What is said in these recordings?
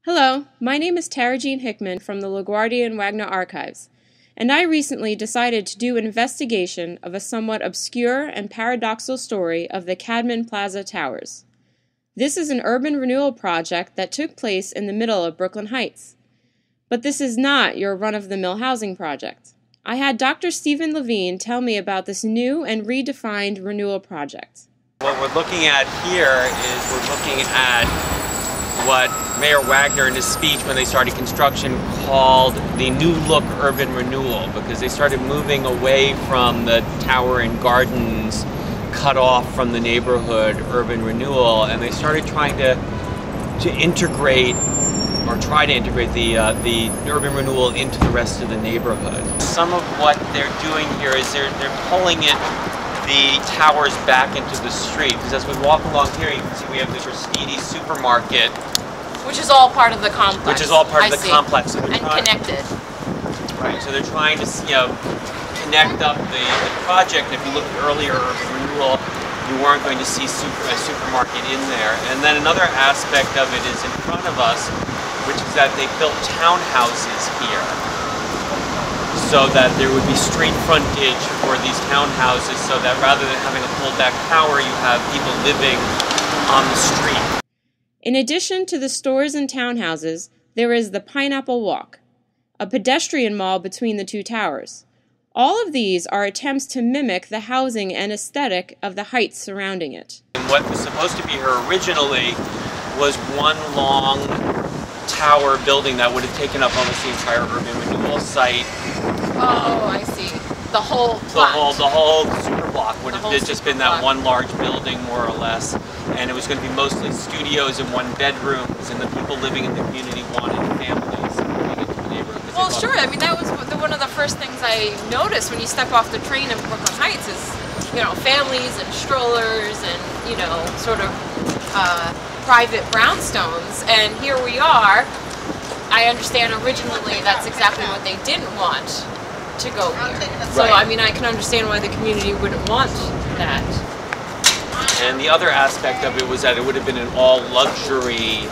Hello, my name is Tara Jean Hickman from the LaGuardia and Wagner Archives, and I recently decided to do an investigation of a somewhat obscure and paradoxical story of the Cadman Plaza Towers. This is an urban renewal project that took place in the middle of Brooklyn Heights. But this is not your run-of-the-mill housing project. I had Dr. Stephen Levine tell me about this new and redefined renewal project. What we're looking at here is we're looking at what Mayor Wagner in his speech when they started construction called the New Look Urban Renewal, because they started moving away from the Tower and Gardens cut off from the neighborhood urban renewal, and they started trying to integrate or try to integrate the urban renewal into the rest of the neighborhood. Some of what they're doing here is they're pulling the towers back into the street, because as we walk along here you can see we have this Ristini supermarket, which is all part of the complex. Which is all part of the complex. So and connected. Right, so they're trying to connect up the project. And if you look at earlier urban renewal, you weren't going to see a supermarket in there. And then another aspect of it is in front of us, which is that they built townhouses here, so that there would be street frontage for these townhouses, so that rather than having a pulled back tower, you have people living on the street. In addition to the stores and townhouses, there is the Pineapple Walk, a pedestrian mall between the two towers. All of these are attempts to mimic the housing and aesthetic of the heights surrounding it. What was supposed to be here originally was one long tower building that would have taken up almost the entire urban renewal site. Oh, I see. The whole plot. The whole super block would have just been that one large building, more or less. And it was going to be mostly studios and one bedrooms, and the people living in the community wanted families moving into the neighborhood. Well, sure. I mean, that was one of the first things I noticed when you step off the train in Brooklyn Heights is, families and strollers and, sort of private brownstones. And here we are. I understand originally that's exactly what they didn't want to go here. So, right. I mean, I can understand why the community wouldn't want that. And the other aspect of it was that it would have been an all-luxury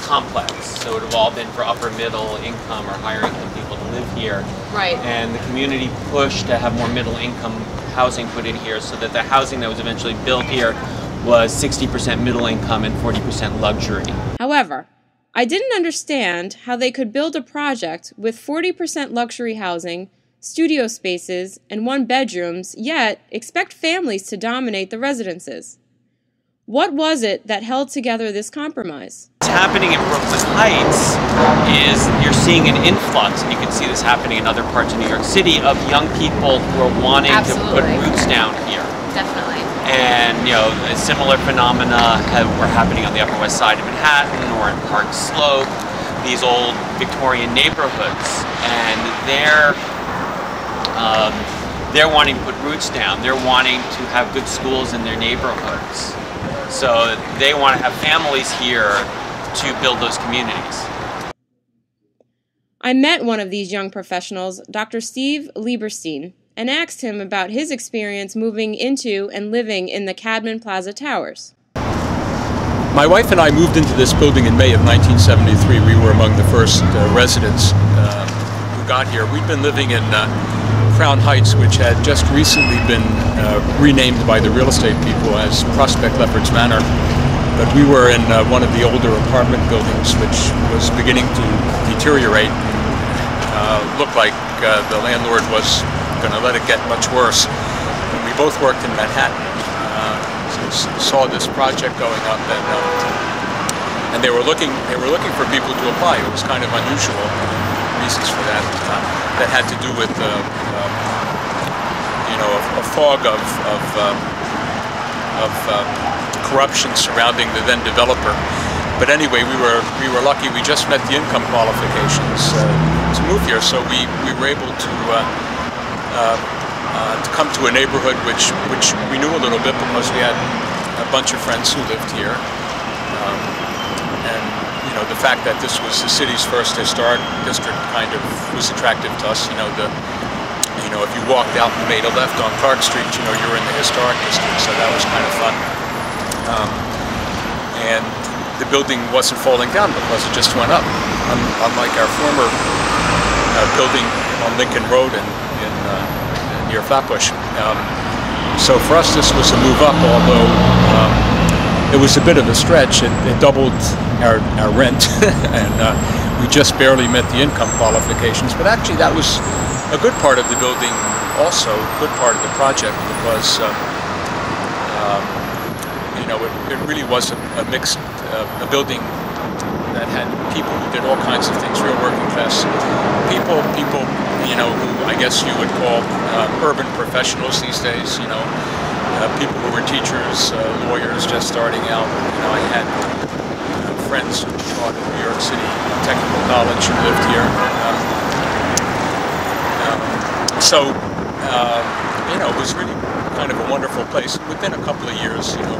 complex. So it would have all been for upper middle income or higher income people to live here. Right. And the community pushed to have more middle income housing put in here, so that the housing that was eventually built here was 60% middle income and 40% luxury. However, I didn't understand how they could build a project with 40% luxury housing, studio spaces, and one bedrooms, yet expect families to dominate the residences. What was it that held together this compromise? What's happening in Brooklyn Heights is you're seeing an influx, and you can see this happening in other parts of New York City, of young people who are wanting to put roots down here. Definitely. And, a similar phenomena were happening on the Upper West Side of Manhattan or in Park Slope, these old Victorian neighborhoods. And they're wanting to put roots down. They're wanting to have good schools in their neighborhoods. So they want to have families here to build those communities. I met one of these young professionals, Dr. Steve Lieberstein, and asked him about his experience moving into and living in the Cadman Plaza Towers. My wife and I moved into this building in May of 1973. We were among the first residents who got here. We'd been living in Crown Heights, which had just recently been renamed by the real estate people as Prospect Lefferts Manor. But we were in one of the older apartment buildings, which was beginning to deteriorate. Looked like the landlord was going to let it get much worse. And we both worked in Manhattan, saw this project going up, and they were looking for people to apply. It was kind of unusual. Reasons for that that had to do with a fog of corruption surrounding the then developer. But anyway, we were lucky. We just met the income qualifications to move here, so we were able to come to a neighborhood which we knew a little bit because we had a bunch of friends who lived here. And the fact that this was the city's first historic district kind of was attractive to us. If you walked out and made a left on Clark Street, you were in the historic district, so that was kind of fun. And the building wasn't falling down because it just went up, unlike our former building on Lincoln Road near Flatbush. So for us, this was a move up, although it was a bit of a stretch. It doubled our rent, and we just barely met the income qualifications. But actually, that was a good part of the building, also a good part of the project, because you know, it really was a mixed a building that had people who did all kinds of things, real working class people, you know, who I guess you would call urban professionals these days, you know, people who were teachers, lawyers just starting out. You know, I had friends who taught at New York City Technical College who lived here. You know, it was really kind of a wonderful place. Within a couple of years, you know,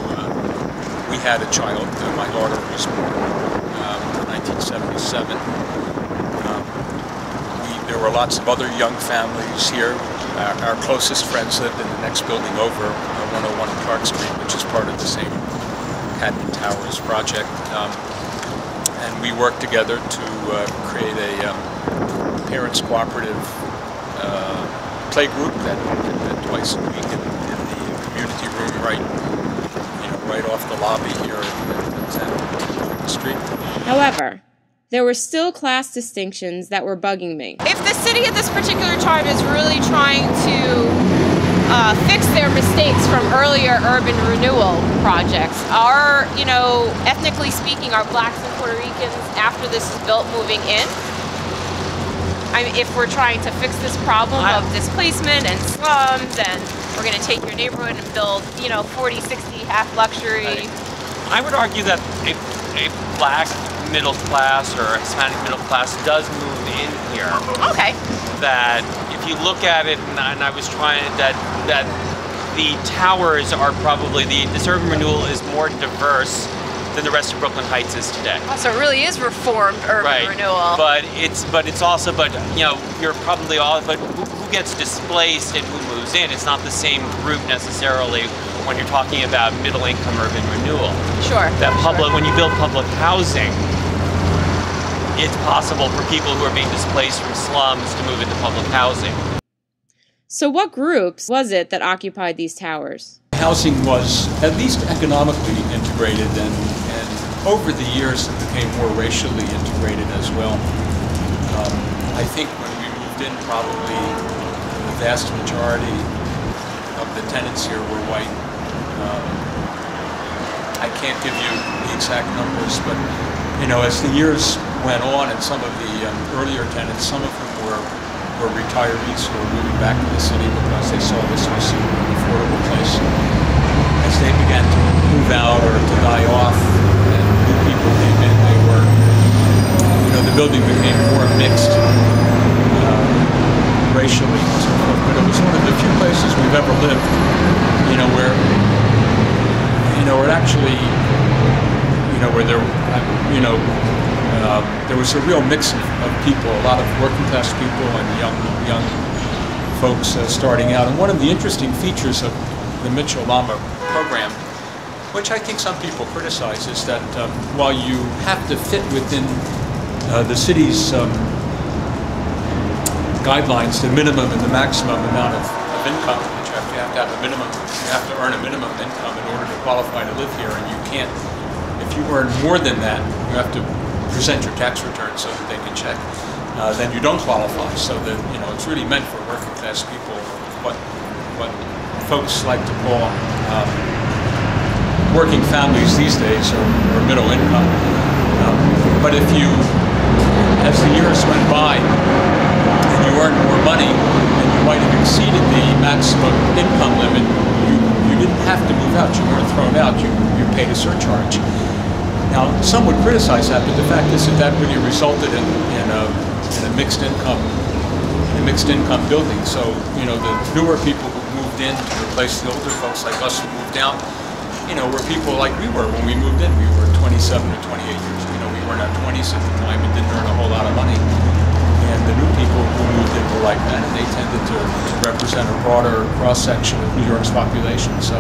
we had a child. My daughter was born in 1977. There were lots of other young families here. Our closest friends lived in the next building over, 101 Clark Street, which is part of the same Cadman Towers project. And we worked together to create a parents cooperative play group that met twice a week in the community room right off the lobby here at 10 Street. However, there were still class distinctions that were bugging me. If the city at this particular time is really trying to fix their mistakes from earlier urban renewal projects, are, you know, ethnically speaking, are blacks and Puerto Ricans, after this is built, moving in? I mean, if we're trying to fix this problem of displacement and slums, and we're going to take your neighborhood and build, you know, 40, 60 half luxury. I would argue that a black middle class or a Hispanic middle class does move in here. Okay. That if you look at it, and I was trying that the towers are probably this urban renewal is more diverse than the rest of Brooklyn Heights is today. Oh, so it really is reformed urban renewal. But it's also, you know, you're probably all, but who gets displaced and who moves in? It's not the same group necessarily when you're talking about middle income urban renewal. Sure. When you build public housing, it's possible for people who are being displaced from slums to move into public housing. So what groups was it that occupied these towers? Housing was at least economically integrated, and over the years it became more racially integrated as well. I think when we moved in, probably the vast majority of the tenants here were white. I can't give you the exact numbers, but you know, as the years went on, and some of the earlier tenants, some of them were retirees who were moving back to the city because they saw this was an affordable place. As they began to move out or to die off, and new people came in, the building became more mixed racially and so forth. But it was one of the few places we've ever lived, you know, where it actually, where there was a real mix of people, a lot of working class people and young folks starting out. And one of the interesting features of the Mitchell-Lama program, which I think some people criticize, is that while you have to fit within the city's guidelines, the minimum and the maximum amount of income, which you have to have a minimum, you have to earn a minimum income in order to qualify to live here, and you can't, if you earn more than that, you have to present your tax return so that they can check, then you don't qualify. So that, it's really meant for working class people, what folks like to call working families these days, or middle income. But if you, as the years went by, and you earned more money, and you might have exceeded the maximum income limit, you didn't have to move out. You weren't thrown out. You paid a surcharge. Now, some would criticize that, but the fact is that really resulted in a mixed income building. So, the newer people who moved in to replace the older folks like us who moved out, were people like we were when we moved in. We were 27 or 28 years. We were in our 20s at the time and didn't earn a whole lot of money. And the new people who moved in were like that, and they tended to represent a broader cross-section of New York's population. So,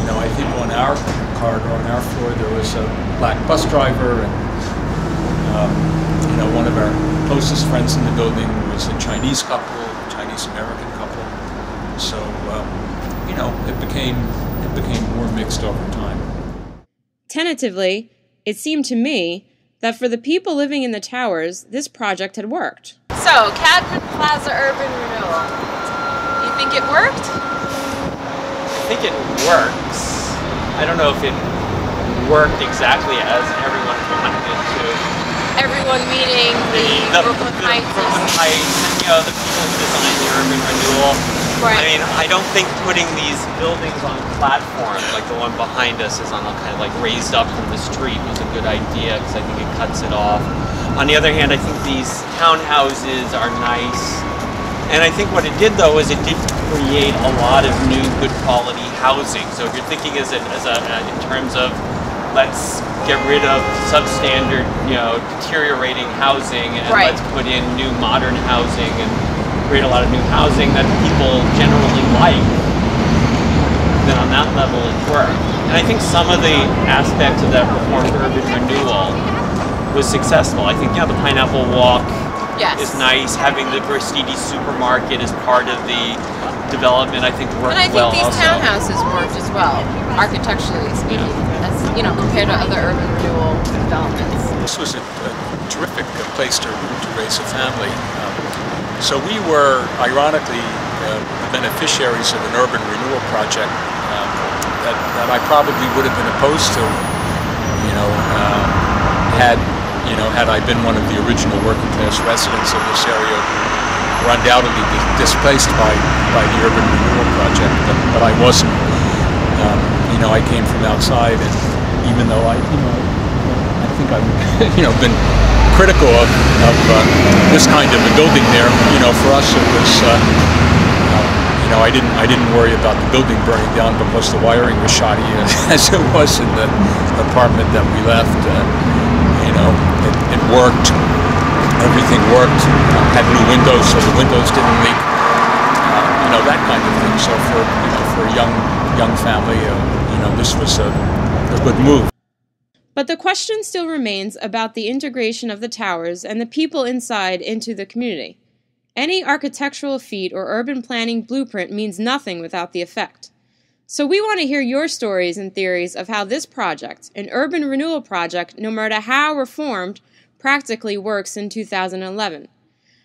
I think on our corridor, on our floor, there was a black bus driver, and one of our closest friends in the building was a Chinese couple, a Chinese-American couple. So, it became more mixed over time. Tentatively, it seemed to me that for the people living in the towers, this project had worked. So, Cadman Plaza urban renewal. You think it worked? I think it works. I don't know if it worked exactly as everyone wanted it to. Everyone meaning the Brooklyn Heights. Brooklyn Heights, and the people who designed the urban renewal. Right. I mean, I don't think putting these buildings on platforms, like the one behind us is on a kind of like raised up from the street, was a good idea, because I think it cuts it off. On the other hand, I think these townhouses are nice. And I think what it did, though, is it did create a lot of new, good quality housing. So if you're thinking in terms of let's get rid of substandard, deteriorating housing, and right. let's put in new, modern housing and create a lot of new housing that people generally like, then on that level it worked. And I think some of the aspects of that reformed urban renewal was successful. I think, the Pineapple Walk. Yes. Is nice. Having the Verstiti supermarket as part of the development, I think, worked well. And I think these also. townhouses worked as well, architecturally speaking, as compared to other urban renewal developments. This was a terrific place to raise a family. So we were, ironically, beneficiaries of an urban renewal project that I probably would have been opposed to, had I been one of the original working class residents of this area who were undoubtedly displaced by the urban renewal project, but I wasn't. I came from outside, and even though I think I've been critical of this kind of a building there, for us it was, I didn't worry about the building burning down because the wiring was shoddy as it was in the apartment that we left. It worked. Everything worked. Had new windows, so the windows didn't leak. That kind of thing. So for a young family, this was a good move. But the question still remains about the integration of the towers and the people inside into the community. Any architectural feat or urban planning blueprint means nothing without the effect. So we want to hear your stories and theories of how this project, an urban renewal project, no matter how reformed, practically works in 2011.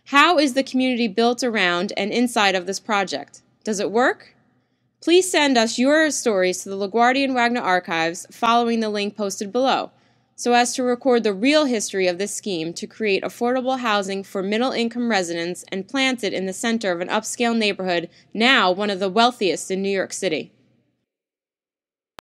How is the community built around and inside of this project? Does it work? Please send us your stories to the LaGuardia and Wagner archives following the link posted below, so as to record the real history of this scheme to create affordable housing for middle-income residents and plant it in the center of an upscale neighborhood, now one of the wealthiest in New York City.